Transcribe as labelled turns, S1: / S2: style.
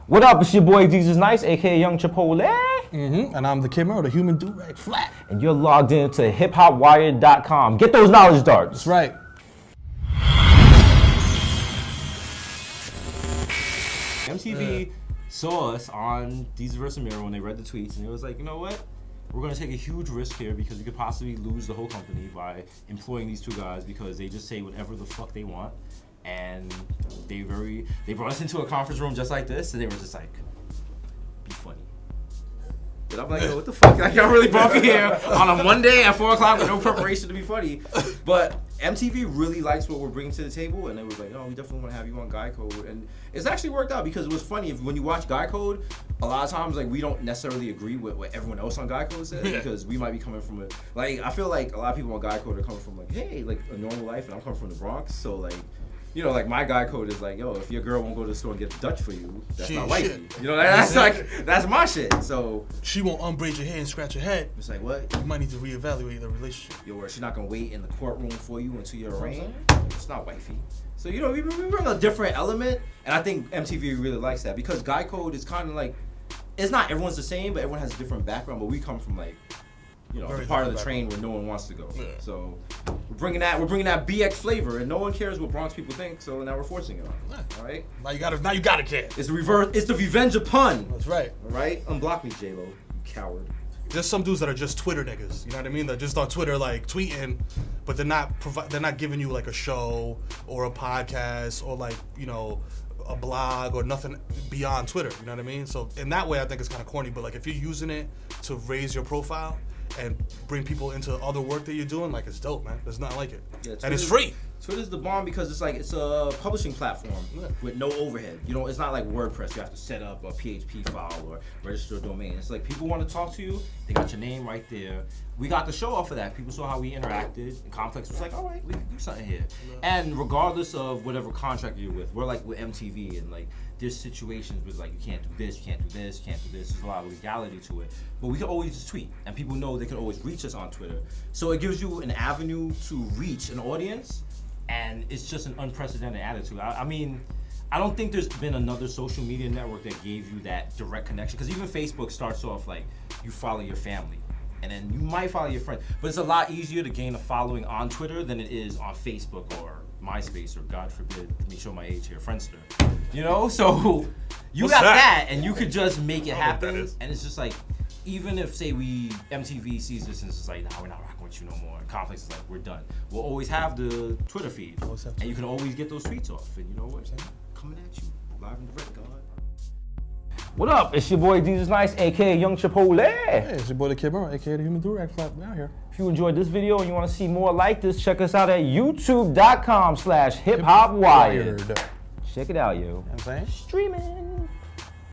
S1: What up? It's your boy Desus Nice, aka Young Chipotle.
S2: And I'm the Kid Mero, the human do-rag flat.
S1: And you're logged into Hip-HopWired.com. Get those knowledge darts.
S2: That's right.
S3: MTV saw us on Desus vs. Mero when they read the tweets, and it was like, you know what? We're gonna take a huge risk here because we could possibly lose the whole company by employing these two guys because they just say whatever the fuck they want. And they brought us into a conference room just like this, and they were just like, be funny. And I'm like, yo, what the fuck? Like, y'all really brought me here on a Monday at 4 o'clock with no preparation to be funny. But MTV really likes what we're bringing to the table, and they were like, oh, we definitely want to have you on Guy Code. And it's actually worked out because it was funny. When you watch Guy Code, a lot of times, like, we don't necessarily agree with what everyone else on Guy Code says because we might be coming from I feel like a lot of people on Guy Code are coming from, like, hey, like, a normal life, and I'm coming from the Bronx, so, like, you know, like my Guy Code is like, yo, if your girl won't go to the store and get Dutch for you, that's not wifey. You know, that's my shit. So
S2: she won't unbraid your hair and scratch your head.
S3: It's like, what?
S2: You might need to reevaluate the relationship.
S3: Yo, or she's not gonna wait in the courtroom for you until you're arraigned. It's not wifey. So you know, we bring a different element, and I think MTV really likes that because Guy Code is kind of like, it's not everyone's the same, but everyone has a different background. But we come from like, you know, the part of the train where no one wants to go. Yeah. So we're bringing that BX flavor, and no one cares what Bronx people think. So now we're forcing it on. All right.
S2: Now you gotta care.
S3: It's the reverse. It's the revenge of pun.
S2: That's right.
S3: All right. Unblock me, J-Lo, you coward.
S2: There's some dudes that are just Twitter niggas. You know what I mean? They're just on Twitter like tweeting, but they're not giving you like a show or a podcast or like, you know, a blog or nothing beyond Twitter. You know what I mean? So in that way, I think it's kind of corny. But like if you're using it to raise your profile and bring people into other work that you're doing, like, it's dope, man. There's nothing like it. Yeah, and it's free.
S3: Twitter's the bomb because it's a publishing platform with no overhead. You know, it's not like WordPress. You have to set up a PHP file or register a domain. It's like people want to talk to you. They got your name right there. We got the show off of that. People saw how we interacted, and Complex was like, all right, we can do something here. And regardless of whatever contract you're with, we're like with MTV, and like there's situations where like you can't do this, you can't do this, you can't do this. There's a lot of legality to it. But we can always just tweet, and people know they can always reach us on Twitter. So it gives you an avenue to reach an audience, and it's just an unprecedented attitude. I mean, I don't think there's been another social media network that gave you that direct connection. Because even Facebook starts off like you follow your family, and then you might follow your friends. But it's a lot easier to gain a following on Twitter than it is on Facebook or MySpace or, God forbid, let me show my age here, Friendster. You know, so you got that, and you could just make it happen. And it's just like, even if say MTV sees this and it's just like, nah, we're not rocking with you no more. And Complex is like, we're done. We'll always have the Twitter feed, and you can always get those tweets off. And you know what? Coming at you live and direct, God.
S1: What up? It's your boy Desus Nice, aka Young Chipotle.
S2: Hey, it's your boy the Kid Mero, aka the human do-rag flat. We out here.
S1: If you enjoyed this video and you want to see more like this, check us out at youtube.com/hiphopwired. Check it out, yo.
S2: You know what I'm saying?
S1: Streaming.